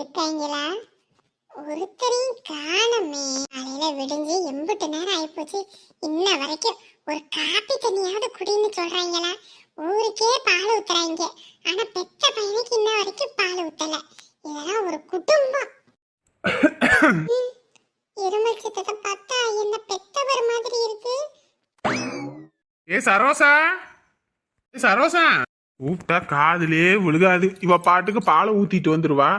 இருக்காங்களா? ஒருத்தரையும் காணமே. காலையில விடிஞ்சு எம்பிட்டு நேரம் ஆயிப்போச்சு. இன்ன வரைக்கும் ஒரு காப்பி தண்ணியாவது குடின்னு சொல்றாங்களா? ஊருக்கே பால் ஊத்துறாங்க. ஆனா பெத்த பையனுக்கு இன்ன வரைக்கும் பால் ஊத்தல. இதெல்லாம் ஒரு குடும்பம். இருமல் சித்தத்தை பார்த்தா என்ன பெத்தவர் மாதிரி இருக்கு. ஏ சரோசா, சரோசா கூப்பிட்டா காதுலயே விழுகாது. இவ பாட்டுக்கு பாலை ஊத்திட்டு வந்துருவா.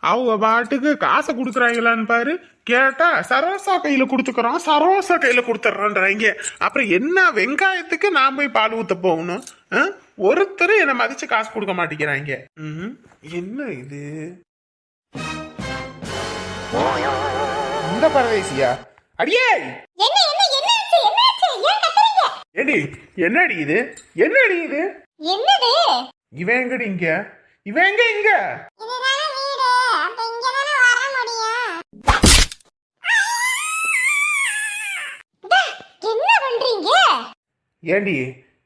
அவங்க பாட்டுக்கு காசை கொடுக்குறாங்களான்னு பாரு. கேட்டா சரோசா கையில கொடுத்துக்கிறோம், சரோசா கையில கொடுத்துட்றான்றாங்க. அப்புறம் என்ன வெங்காயத்துக்கு நான் போய் பால் ஊத்த போகணும்? ஒருத்தர் என்னை மதிச்சு காசு கொடுக்க மாட்டேங்கிறாங்க. என்ன இது? இந்த பரதேசியா? அடியே ஏடி என்னடி இது? என்னடி இது? என்னது? இவன் எங்கடி இங்க? இவன் எங்க இங்க? இதுதானே வீடு. அப்ப இங்க தானே வர முடியும். என்ன பண்றீங்க? ஏண்டி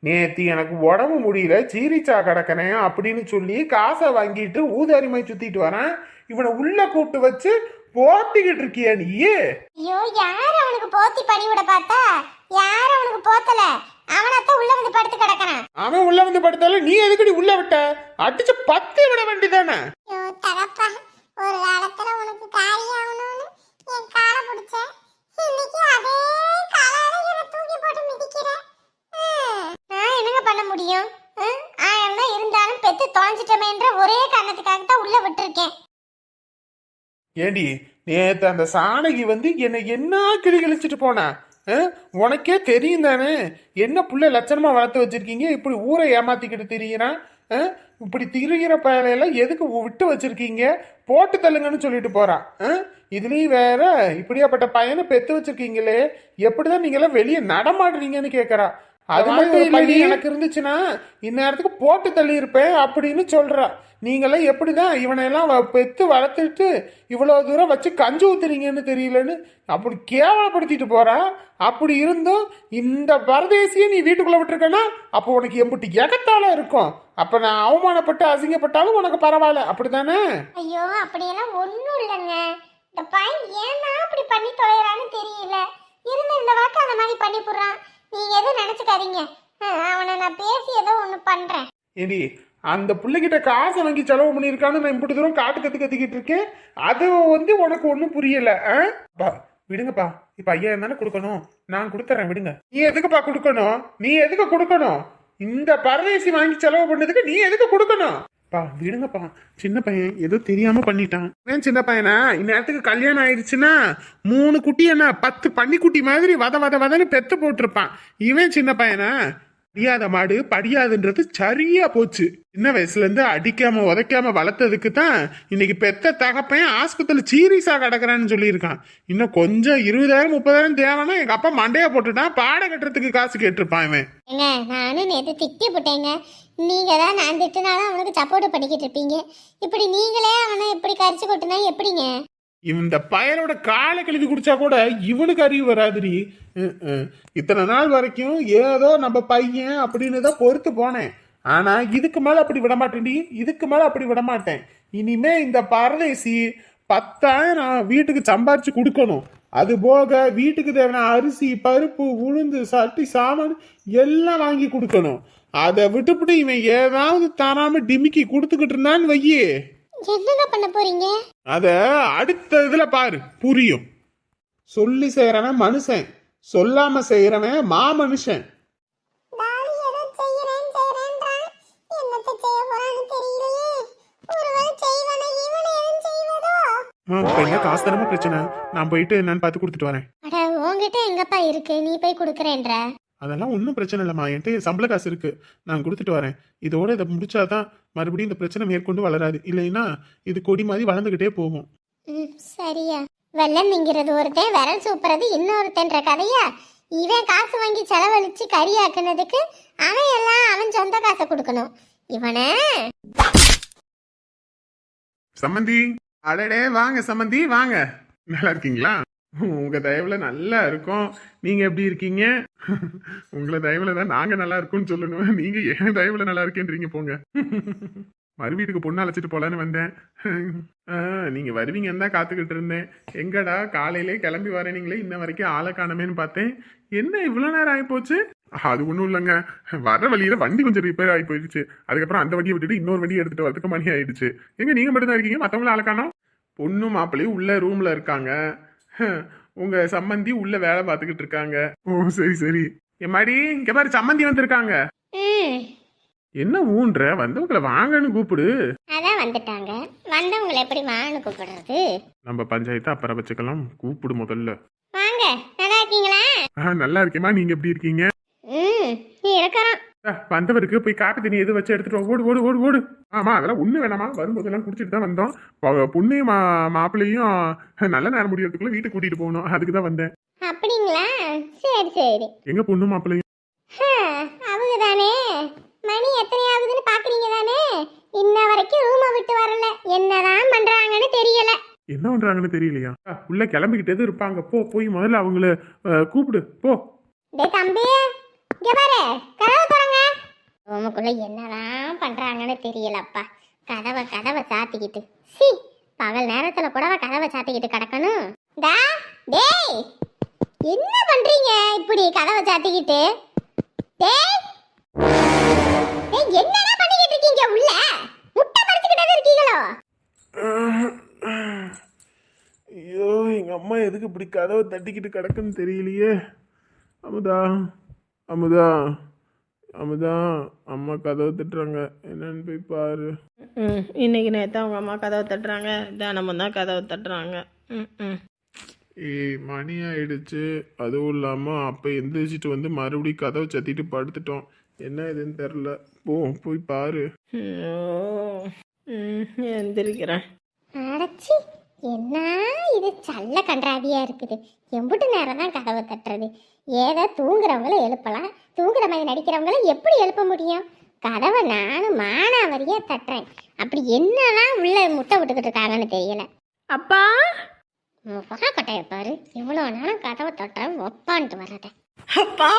நேத்து எனக்கு உடம்பு முடியல, சீரிச்சா கிடக்கனேன் அப்படின்னு சொல்லி காசை வாங்கிட்டு ஊதாரிமை சுத்திட்டு வரேன். இவனை உள்ள கூப்பிட்டு வச்சு போத்திக்கிட்டு இருக்கியா நீ? ஐயோ, யார் அவனுக்கு போத்தி பணி விட பார்த்தா? யார் அவனுக்கு போத்தல? அவனத்தான் உள்ள வந்து படுத்து கிடக்குறான். அவன் உள்ள வந்து படுத்தாலும் நீ எதுக்கடி உள்ள விட்ட? அடிச்சு 10 விட வேண்டியதானே? ஐயோ தகப்பா, ஒரு காலத்துல உனக்கு காரியம் ஆகணும்னு என் காலை பிடிச்ச. இன்னைக்கு அதே காலால என்ன தூக்கி போட்டு மிதிக்கிறேன். நான் என்னங்க பண்ண முடியும்? ஆயிரம் தான் இருந்தாலும் பெத்து தொலைஞ்சிட்டமேன்ற ஒரே காரணத்துக்காக தான் உள்ள விட்டுருக்கேன். ஏண்டி நேத்து அந்த சாணகி வந்து என்னை என்ன கிளி கிழிச்சிட்டு போனா? உனக்கே தெரியும் தானே என்ன புள்ள லட்சணமா வளர்த்து வச்சிருக்கீங்க. இப்படி ஊரை ஏமாத்திக்கிட்டு திரியிறான். இப்படி திரிகிற பயனையெல்லாம் எதுக்கு விட்டு வச்சிருக்கீங்க? போட்டு தள்ளுங்கன்னு சொல்லிட்டு போறான். இதுலயும் வேற இப்படியாப்பட்ட பையனை பெத்து வச்சிருக்கீங்களே, எப்படிதான் நீங்க எல்லாம் வெளியே நடமாடுறீங்கன்னு கேக்குறா. அது மட்டும் இல்லடி, எனக்கு இருந்துச்சுன்னா இந்நேரத்துக்கு போட்டு தள்ளி இருப்பேன் அப்படின்னு சொல்றா. நீங்களாம் எப்படிதான் இவனையெல்லாம் பெத்து வளர்த்துட்டு இவ்வளவு தூரம் வச்சு கஞ்சி ஊத்துறீங்கன்னு தெரியலன்னு அப்படி கேவலப்படுத்திட்டு போறா. அப்படி இருந்தும் இந்த பரதேசியை நீ வீட்டுக்குள்ள விட்டுருக்கனா அப்போ உனக்கு எம்பிட்டு எகத்தால இருக்கும். அப்ப நான் அவமானப்பட்டு அசிங்கப்பட்டாலும் உனக்கு பரவாயில்ல, அப்படித்தானே? ஐயோ, அப்படியெல்லாம் ஒன்றும் இல்லைங்க. இந்த பையன் ஏன்னா அப்படி பண்ணி தொலைறான்னு தெரியல. இருந்த இந்த வாக்கு அந்த மாதிரி பண்ணி போடுறான். நீங்க எதுவும் நினைச்சுக்காதீங்க. அவனை நான் பேசி ஏதோ ஒண்ணு பண்றேன். ஏடி அந்த பிள்ளைகிட்ட காசை வாங்கி செலவு பண்ணியிருக்கான்னு நான் இப்படி தூரம் காட்டு கத்திக்கிட்டு இருக்கேன். அது வந்து உனக்கு ஒன்றும் புரியல. விடுங்கப்பா, இப்ப 5000 தானே கொடுக்கணும், நான் கொடுத்துறேன், விடுங்க. நீ எதுக்குப்பா கொடுக்கணும்? நீ எதுக்கு கொடுக்கணும்? இந்த பரதேசி வாங்கி செலவு பண்ணதுக்கு நீ எதுக்கு கொடுக்கணும்? பா விடுங்கப்பா, சின்ன பையன் ஏதோ தெரியாம பண்ணிட்டான். ஏன் சின்ன பையனா? இந்நேரத்துக்கு கல்யாணம் ஆயிடுச்சுன்னா 3 குட்டி என்ன 10 பன்னிக்குட்டி மாதிரி வதன்னு பெத்து போட்டிருப்பான். இவன் சின்ன பையனா? படியாத மாடு படியாதுன்றது சரியா போச்சு. சின்ன வயசுல இருந்து அடிக்காம உதைக்காம வளர்த்ததுக்கு தான் இன்னைக்கு பெத்த தகப்பையன் ஆஸ்பத்திரியில சீரியஸா கிடக்குறான்னு சொல்லியிருக்கான். இன்னும் கொஞ்சம் 20,000 30,000 தேவைன்னா எங்க அப்பா மண்டையா போட்டுட்டான், பாடம் கட்டுறதுக்கு காசு கேட்டிருப்பான் இவன். நானும் நேற்று திட்டி போட்டேங்க. நீங்க தான் நான் திட்டுனாலும் அவனுக்கு சப்போர்ட் பண்ணிக்கிட்டு இருப்பீங்க. இப்படி நீங்களே அவனை இப்படி கரிச்சு கொட்டுனா எப்படிங்க? இந்த பயனோட காலை கழுவி குடிச்சா கூட இவனுக்கு அறிவு வராதுடி. இத்தனை நாள் வரைக்கும் ஏதோ நம்ம பையன் அப்படின்னு தான் பொறுத்து போனேன். ஆனா இதுக்கு மேல அப்படி விட மாட்டேன்டி, இதுக்கு மேல அப்படி விட மாட்டேன். இனிமே இந்த பரதேசி 10,000 வீட்டுக்கு சம்பாரிச்சு கொடுக்கணும். அது போக வீட்டுக்கு தேவையான அரிசி பருப்பு உளுந்து சட்டி சாமான் எல்லாம் வாங்கி கொடுக்கணும். அதை விட்டுப்புட்டு இவன் ஏதாவது தராம டிமிக்கி கொடுத்துக்கிட்டு இருந்தான்னு வையே, என்னங்க பண்ண போறீங்க? அத அடுத்த இதுல பாரு, புரியும். சொல்லி செய்யறவன் மனுஷன், சொல்லாம செய்யறவன் மாமனுஷன். என்ன காசு தரமா பிரச்சனை? நான் போயிட்டு என்னன்னு பார்த்து கொடுத்துட்டு வரேன். உங்ககிட்ட எங்கப்பா இருக்கு, நீ போய் கொடுக்கறேன்ற? அதெல்லாம் ஒன்றும் பிரச்சனை இல்லைம்மா, என்கிட்ட சம்பள காசு இருக்கு, நான் கொடுத்துட்டு வரேன். இதோட இதை முடிச்சாதான் மறுபடியும் இந்த பிரச்சனை மேற்கொண்டு வளராது. இல்லைன்னா இது கொடி மாதிரி வளர்ந்துகிட்டே போகும். சரியா? வெள்ளம் திங்கிறது ஒருத்தன், விரல் சூப்புறது இன்னொருத்தன்ற கதையா? இவன் காசு வாங்கி செலவழிச்சு கறியாக்குனதுக்கு அவன் எல்லாம் அவன் சொந்த காசை கொடுக்கணும். இவனை சம்மந்தி, அடடே வாங்க சம்மந்தி வாங்க. நல்லா இருக்கீங்களா? உங்க தயவுல நல்லா இருக்கும். நீங்க எப்படி இருக்கீங்க? உங்களை தயவுல தான் நாங்க நல்லா இருக்கோம்னு சொல்லணும். நீங்க ஏன் தயவுல நல்லா இருக்கேன்றீங்க போங்க. மறு வீட்டுக்கு பொண்ணு அழைச்சிட்டு போலான்னு வந்தேன். நீங்க வருவீங்கன்னு தான் காத்துக்கிட்டு இருந்தேன். எங்கடா காலையிலே கிளம்பி வரீங்களே, இன்ன வரைக்கும் ஆளை காணமேன்னு பார்த்தேன். என்ன இவ்வளவு நேரம் ஆகி போச்சு? அது ஒண்ணும் இல்லைங்க, வர வழியில வண்டி கொஞ்சம் ரிப்பேர் ஆகி போயிடுச்சு. அதுக்கப்புறம் அந்த வண்டியை விட்டுட்டு இன்னொரு வண்டியை எடுத்துட்டு வரதுக்கு மணி ஆயிடுச்சு. எங்க நீங்க மட்டும் தான் இருக்கீங்க, மத்தவங்கள ஆளை காணோம்? பொண்ணும் மாப்பிள்ளையும் உள்ள ரூம்ல இருக்காங்க. உங்க சம்மந்தி உள்ள வேலை பார்த்துக்கிட்டு இருக்காங்க. ஓ சரி சரி. எம்மாடி இங்க பாரு, சம்மந்தி வந்திருக்காங்க. என்ன ஊன்ற, வந்தவங்களை வாங்கன்னு கூப்பிடு. அதான் வந்துட்டாங்க, வந்தவங்களை எப்படி வான்னு கூப்பிடுறது? நம்ம பஞ்சாயத்தை அப்புறம் வச்சுக்கலாம், கூப்பிடு முதல்ல. வாங்க, நல்லா இருக்கீங்களா? நல்லா இருக்கேம்மா, நீங்க எப்படி இருக்கீங்க? நீ இருக்கிறோம். வந்தவருக்கு போய் காப்பி தண்ணி எது வச்சு எடுத்துட்டு வா. ஓடு ஓடு ஓடு ஓடு. ஆமா அதெல்லாம் ஒண்ணு வேணாமா, வரும்போதெல்லாம் குடிச்சிட்டு தான் வந்தோம். பொண்ணையும் மாப்பிள்ளையும் நல்ல நேரம் முடியறதுக்குள்ள வீட்டுக்கு கூட்டிட்டு போகணும், அதுக்கு தான் வந்தேன். அப்படிங்களா? சரி சரி. எங்க பொண்ணு மாப்பிள்ளையும்? அவங்க தானே. மணி எத்தனை ஆகுதுன்னு பாக்குறீங்க தானே? இன்ன வரைக்கும் ரூமை விட்டு வரல. என்னதான் பண்றாங்கன்னு தெரியல. என்ன பண்றாங்கன்னு தெரியலையா? உள்ள கிளம்பிக்கிட்டே இருப்பாங்க. போய் முதல்ல அவங்கள கூப்பிடு போ. டேய் தம்பி, இங்க பாரு, கதவை திறங்க. ரூமுக்குள்ள என்னதான் பண்றாங்கன்னு தெரியலப்பா. கதவை சாத்திக்கிட்டு, சி பகல் நேரத்துல கூட கதவை சாத்திக்கிட்டு கிடக்கணும். டேய் என்ன பண்றீங்க இப்படி கதவை சாத்திக்கிட்டு? டேய் என்னடா பண்ணிக்கிட்டு இருக்கீங்க உள்ள? முட்டை பறிச்சுக்கிட்டே இருக்கீங்களோ? ஐயோ, எங்க அம்மா எதுக்கு இப்படி கதவை தட்டிக்கிட்டு கிடக்குன்னு தெரியலையே. அமுதா அமுதா அமுதா, அம்மா கதவை தட்டுறாங்க, என்னன்னு போய் பாரு. இன்னைக்கு நேற்று அவங்க அம்மா கதவை தட்டுறாங்க, தினமும் தான் கதவை தட்டுறாங்க. ஏய் மணி ஆயிடுச்சு, அதுவும் இல்லாமல் அப்போ எந்திரிச்சிட்டு வந்து மறுபடியும் கதவை சத்திட்டு படுத்துட்டோம். என்ன இதுன்னு தெரில, போய் பாரு. எந்திரிக்கிறேன். அடச்சி, என்ன இது சல்ல கன்றாவியா இருக்குது. எம்புட்டு நேரம் தான் கதவை தட்டுறது? ஏதோ தூங்குறவங்கள எழுப்பலாம், தூங்குற மாதிரி நடிக்கிறவங்கள எப்படி எழுப்ப முடியும்? கதவை நானும் மானாவரியா தட்டுறேன். அப்படி என்னதான் உள்ள முட்டை விட்டுக்கிட்டு இருக்காங்கன்னு தெரியல. அப்பா கொட்டைய பாரு, இவ்வளோ நேரம் கதவை தட்டுற ஒப்பான்ட்டு வர்றத. அப்பா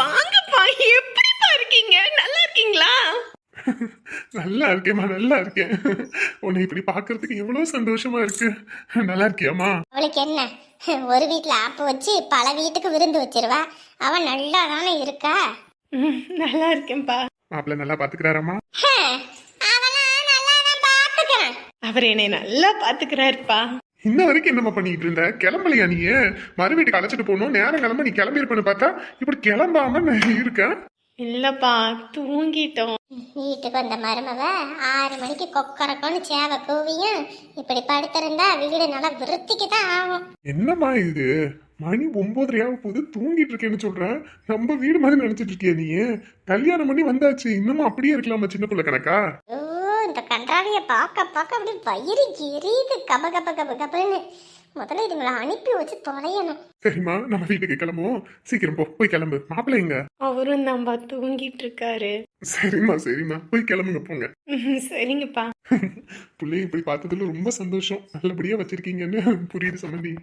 வாங்கப்பா, எப்படிப்பா இருக்கீங்க? நல்லா இருக்கீங்களா? நல்லா இருக்கேம்மா, நல்லா இருக்கேன். உன்னை இப்படி பார்க்கறதுக்கு எவ்வளோ சந்தோஷமா இருக்கு. நல்லா இருக்கியாம்மா? அவளுக்கு என்ன, ஒரு வீட்டில் ஆப்பு வச்சு பல வீட்டுக்கு விருந்து வச்சிருவா. அவன் நல்லா தானே இருக்கா? நல்லா இருக்கேன்ப்பா. மாப்பிள்ள நல்லா பாத்துக்கிறாராம்மா? அவெல்லாம் நல்லா தான் பார்த்துக்கிறேன். அவர் என்னை நல்லா பாத்துக்கிறாருப்பா. இன்ன வரைக்கும் என்னம்மா பண்ணிட்டு இருந்த? கிளம்பலையா நீ? மறு வீட்டுக்கு அழைச்சிட்டு போகணும், நேரம் கிளம்ப நீ கிளம்பி இருப்பேன்னு பார்த்தா இப்படி கிளம்பாம இருக்கேன். இல்லப்பா, தூங்கிட்டோம். வீட்டுக்கு வந்த மருமவ 6 மணிக்கு கொக்கரக்கோன்னு சேவை கூவியும் இப்படி படுத்திருந்தா வீடு நல்லா விருத்திக்கு தான் ஆகும். என்னம்மா இது, மணி 9:30 போது தூங்கிட்டு இருக்கேன்னு சொல்றேன். நம்ம வீடு மாதிரி நினைச்சிட்டு இருக்கியா நீ? கல்யாணம் பண்ணி வந்தாச்சு, இன்னமும் அப்படியே இருக்கலாமா சின்ன பிள்ளை கணக்கா? இந்த கன்றாவிய பார்க்க அப்படி வயிறு எரியுது, கப கப கப கபன்னு. முதல்ல இதுங்களை அனுப்பி வச்சு தொலையணும். சரிம்மா, நம்ம வீட்டுக்கு கிளம்புவோம். சீக்கிரம் போய் கிளம்பு. மாப்பிள்ளை எங்க? அவரும் நம்ம தூங்கிட்டு இருக்காரு. சரிம்மா போய் கிளம்புங்க, போங்க. சரிங்கப்பா. பிள்ளைய இப்படி பார்த்ததுல ரொம்ப சந்தோஷம். நல்லபடியா வச்சிருக்கீங்கன்னு புரியுது சம்மந்தி.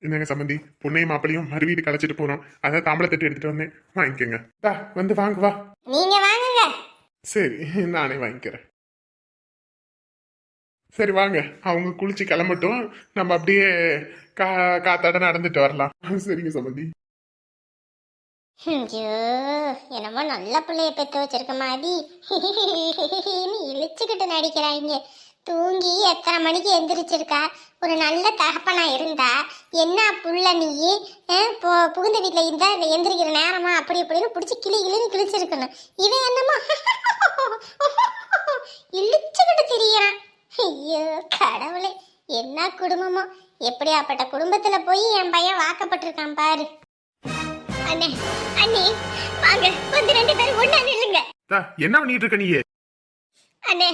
என்னங்க சம்மந்தி, பொண்ணையும் மாப்பிளையும் மறு வீட்டுக்கு அழைச்சிட்டு போறோம். அதான் தாம்பளை தட்டு எடுத்துட்டு வந்தேன், வாங்கிக்கோங்க. வந்து வாங்க வா. நீங்க வாங்குங்க. சரி, நானே வாங்கிக்கிறேன். சரி வாங்க, அவங்க குளிச்சு கிளம்பட்டும், நம்ம அப்படியே காத்தாட நடந்துட்டு வரலாம். சரிங்க சம்மந்தி. ஐயோ, என்னமோ நல்ல பிள்ளைய பெற்று வச்சிருக்க மாதிரி இழிச்சுக்கிட்டு நடிக்கிறாங்க. தூங்கி எத்தனை மணிக்கு எந்திரிச்சிருக்கா? ஒரு நல்ல தகப்பனா இருந்தா என்ன புள்ள நீ புகுந்த வீட்டில் இருந்தா எந்திரிக்கிற நேரமா அப்படி இப்படின்னு பிடிச்சி கிளின்னு கிழிச்சிருக்கணும். இவன் என்னமோ இழிச்சுக்கிட்டு திரியறான். ஐயோ கடவுளே, என்ன குடும்பமோ! எப்படியாப்பட்ட குடும்பத்துல போய் என் பையன் வாக்கப்பட்டிருக்கான் பாரு. அண்ணே அண்ணி வாங்க, வந்து 2 பேரும் ஒண்ணா நில்லுங்க. என்ன பண்ணிட்டு இருக்க நீ? அண்ணே,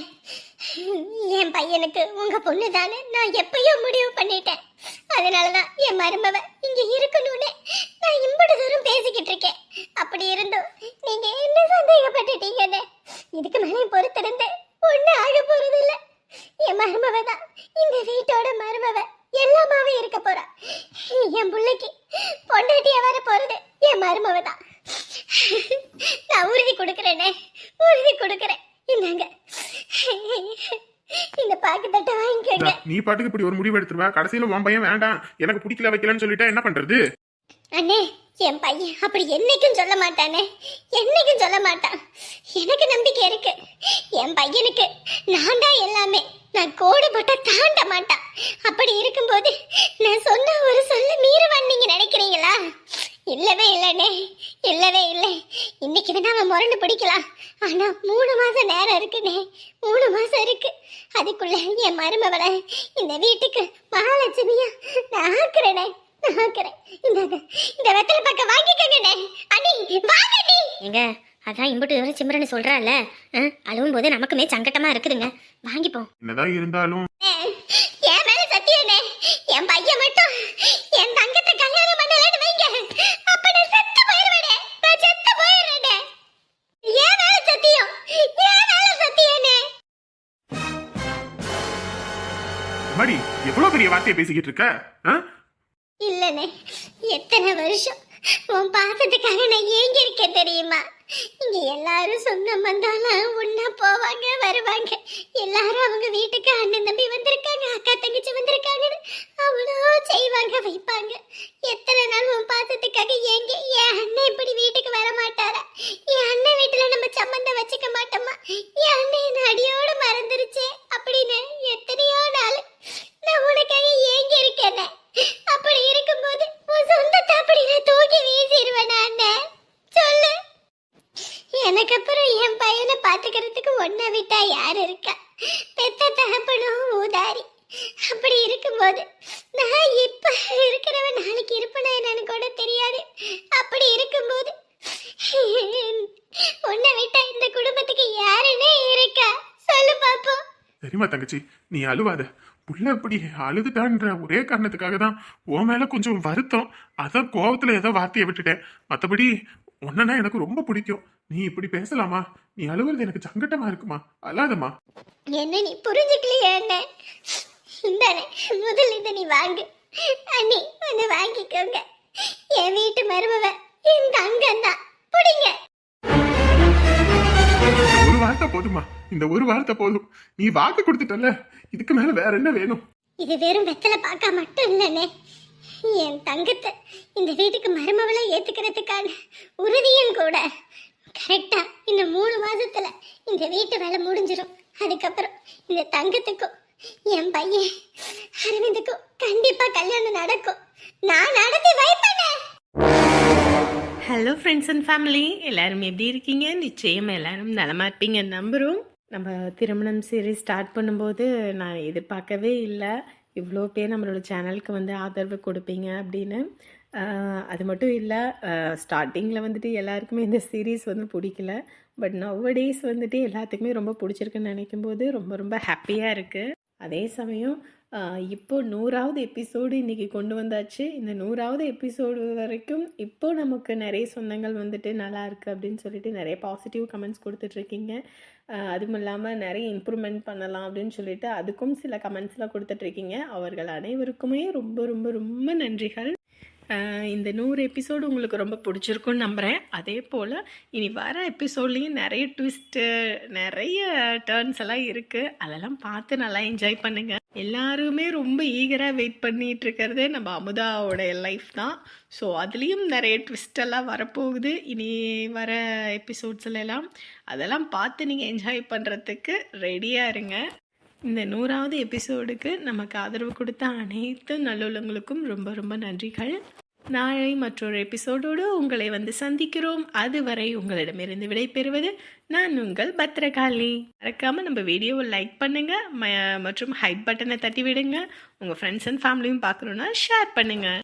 என் பையனுக்கு உங்க பொண்ணு தானே நான் எப்பயோ முடிவு பண்ணிட்டேன். அதனாலதான் என் மருமவ இங்க இருக்கணும்னு நான் இம்படு தூரம் பேசிக்கிட்டு இருக்கேன். அப்படி இருந்தும் நீங்க என்ன சந்தேகப்பட்டுட்டீங்கன்னு இதுக்கு மேலே பொறுத்திருந்து ஒண்ணு ஆக போறது இல்ல. என் மருமவ தான் இந்த வீட்டோட மருமவ, எல்லாமாவே இருக்க போறா. என் பிள்ளைக்கு பொண்டாட்டியா வர போறது என் மருமவ தான். நான் உறுதி கொடுக்கறேனே, உறுதி கொடுக்கறேன். இந்தாங்க இந்த பாக்கு தட்டை வாங்கிக்கோங்க. நீ பாட்டுக்கு இப்படி ஒரு முடிவு எடுத்துருவா, கடைசியில உன் பையன் வேண்டாம் எனக்கு பிடிக்கல வைக்கலன்னு சொல்லிட்டா என்ன பண்றது? அண்ணே, என் பையன் அப்படி என்னைக்கும் சொல்ல மாட்டானே, என்னைக்கும் சொல்ல மாட்டான். எனக்கு நம்பிக்கை இருக்கு. என் பையனுக்கு நான் தான் எல்லாமே. நான் கோடு போட்ட தாண்ட மாட்டான். அப்படி இருக்கும்போது நான் சொன்ன ஒரு சொல்ல மீறுவான்னு நீங்க நினைக்கிறீங்களா? இல்லவே இல்லைண்ணே, இல்லவே இல்லை. இன்னைக்கு வேணா அவன் முரண்டு பிடிக்கலாம். ஆனா 3 மாசம் நேரம் இருக்குண்ணே, 3 மாசம் இருக்கு. அதுக்குள்ள என் மருமவளை இந்த வீட்டுக்கு மகாலட்சுமியா நான் ஆக்குறேனே, நான் ஆக்குறேன். இந்த வெத்தலை பக்கம் வாங்கிக்கங்கண்ணே. அண்ணி வாங்கண்ணி. ஏங்க அதான் இம்புட்டு வரை சிம்ரன்னு சொல்றால, அழுவும் போது நமக்குமே சங்கட்டமா இருக்குதுங்க. வாங்கிப்போம். என்னதான் இருந்தாலும் என் மேல சத்தியண்ணே, என் பையன் மட்டும் என் தங்கத்தை கல்யாணம் பண்ணலன்னு வைங்க, அப்ப நான் செத்து போயிருவேனே, நான் செத்து போயிருவேனே. என் மேல சத்தியம், என் மேல சத்தியண்ணே. மடி எவ்வளவு பெரிய வார்த்தையை பேசிக்கிட்டு இருக்க? இல்லண்ணே, எத்தனை வருஷம் உன் பாசத்துக்காக நான் ஏங்கி இருக்கேன் தெரியுமா? இங்க எல்லாரும் சொந்தம் வந்தாலும் ஒன்னா போவாங்க வருவாங்க. எல்லாரும் அவங்க வீட்டுக்கு அண்ணன் தம்பி வந்திருக்காங்க, அக்கா தங்கச்சி வந்திருக்காங்கன்னு அவ்வளோ செய்வாங்க வைப்பாங்க. எத்தனை நாள் உன் பாசத்துக்காக ஏங்கி என் அண்ணன் இப்படி வீட்டுக்கு வர மாட்டாரா? என் அண்ணன் வீட்டுல நம்ம சம்மந்தம் வச்சுக்க மாட்டோமா? என் அண்ணன் என்ன அடியோடு மறந்துருச்சே அப்படின்னு எத்தனையோ நாள் நான் உனக்காக ஏங்கி இருக்கேன். அப்படி இருக்கும்போது உன் சொந்தத்தை அப்படி நான் தூக்கி வீசிடுவேன் அண்ணன், சொல்லு. எனக்கு அப்புறம் என் பையனை பாத்துக்கிறதுக்கு ஒன்ன விட்டா யார் இருக்கா? பெத்த தகப்பனும் ஊதாரி. அப்படி இருக்கும்போது நான் இப்ப இருக்கிறவன் நாளைக்கு இருப்பேனா என்னன்னு கூட தெரியாது. அப்படி இருக்கும்போது உன்னை விட்டா இந்த குடும்பத்துக்கு யாருன்னே இருக்கா? சொல்லு பாப்போம். சரிம்மா தங்கச்சி, நீ அழுவாத. புள்ள இப்படி அழுதுட்டான்ற ஒரே காரணத்துக்காக தான் உன் மேல கொஞ்சம் வருத்தம். அதான் கோவத்துல ஏதோ வார்த்தையை விட்டுட்டேன். மத்தபடி உன்னனா எனக்கு ரொம்ப பிடிக்கும். நீ இப்படி பேசலாமா? நீ அழுவுறது எனக்கு சங்கட்டமா இருக்குமா? அழாதம்மா. என்ன நீ புரிஞ்சுக்கலையே என்ன? இந்தானே முதல்ல இதை நீ வாங்கு. அண்ணி வந்து வாங்கிக்கோங்க. என் வீட்டு மருமவ என் தங்கம் தான், பிடிங்க. ஒரு வார்த்தை போதுமா? இந்த ஒரு வார்த்தை போதும். நீ வாக்கு கொடுத்துட்டல, இதுக்கு மேல வேற என்ன வேணும்? இது வெறும் வெத்தலை பாக்கா மட்டும் இல்லைண்ணே, என் தங்கத்தை இந்த வீட்டுக்கு மருமவளை ஏத்துக்கிறதுக்கான உறுதியும் கூட. கரெக்டா இந்த 3 மாசத்துல இந்த வீட்டு வேலை முடிஞ்சிடும். அதுக்கப்புறம் இந்த தங்கத்துக்கும் என் பையன் அரவிந்துக்கும் கண்டிப்பா கல்யாணம் நடக்கும். நான் நடத்தி வைப்பேனே. ஹலோ ஃப்ரெண்ட்ஸ் அண்ட் ஃபேமிலி, எல்லாரும் எப்படி இருக்கீங்க? நிச்சயம் எல்லாரும் நலமா இருப்பீங்க நம்புகிறோம். நம்ம திருமணம் சீரிஸ் ஸ்டார்ட் பண்ணும்போது நான் எதிர்பார்க்கவே இல்லை இவ்வளோ பேர் நம்மளோட சேனலுக்கு வந்து ஆதரவு கொடுப்பீங்க அப்படின்னு. அது மட்டும் இல்லை, ஸ்டார்டிங்கில் வந்துட்டு எல்லாருக்குமே இந்த சீரீஸ் வந்து பிடிக்கல. பட் நவடேஸ் வந்துட்டு எல்லாத்துக்குமே ரொம்ப பிடிச்சிருக்குன்னு நினைக்கும் போது ரொம்ப ரொம்ப ஹாப்பியாக இருக்குது. அதே சமயம் இப்போ 100வது எபிசோடு இன்றைக்கி கொண்டு வந்தாச்சு. இந்த 100வது எபிசோடு வரைக்கும் இப்போது நமக்கு நிறைய சொந்தங்கள் வந்துட்டு நல்லா இருக்குது அப்படின்னு சொல்லிட்டு நிறைய பாசிட்டிவ் கமெண்ட்ஸ் கொடுத்துட்ருக்கீங்க. அதுவும் இல்லாமல் நிறைய இம்ப்ரூவ்மெண்ட் பண்ணலாம் அப்படின்னு சொல்லிட்டு அதுக்கும் சில கமெண்ட்ஸ்லாம் கொடுத்துட்ருக்கீங்க. அவர்கள் அனைவருக்குமே ரொம்ப ரொம்ப ரொம்ப நன்றிகள். இந்த 100 எபிசோடு உங்களுக்கு ரொம்ப பிடிச்சிருக்குன்னு நம்புகிறேன். அதே போல் இனி வர எபிசோட்லேயும் நிறைய ட்விஸ்ட்டு, நிறைய டர்ன்ஸ் எல்லாம் இருக்குது. அதெல்லாம் பார்த்து நல்லா என்ஜாய் பண்ணுங்கள். எல்லாருமே ரொம்ப ஈகராக வெயிட் பண்ணிகிட்டு இருக்கிறதே நம்ம அமுதாவோடைய லைஃப் தான். ஸோ அதுலேயும் நிறைய ட்விஸ்டெல்லாம் வரப்போகுது இனி வர எபிசோட்ஸ்லாம். அதெல்லாம் பார்த்து நீங்கள் என்ஜாய் பண்ணுறதுக்கு ரெடியாக இருங்க. இந்த 100வது எபிசோடுக்கு நமக்கு ஆதரவு கொடுத்த அனைத்து நல்லுள்ளங்களுக்கும் ரொம்ப ரொம்ப நன்றிகள். நாளை மற்றொரு எபிசோடோடு உங்களை வந்து சந்திக்கிறோம். அதுவரை உங்களிடமிருந்து விடைபெறுவது நான் உங்கள் பத்ரகாளி. மறக்காமல் நம்ம வீடியோவை லைக் பண்ணுங்கள் மற்றும் ஹைப் பட்டனை தட்டி விடுங்க. உங்கள் ஃப்ரெண்ட்ஸ் அண்ட் ஃபேமிலியும் பார்க்கணுன்னா ஷேர் பண்ணுங்கள்.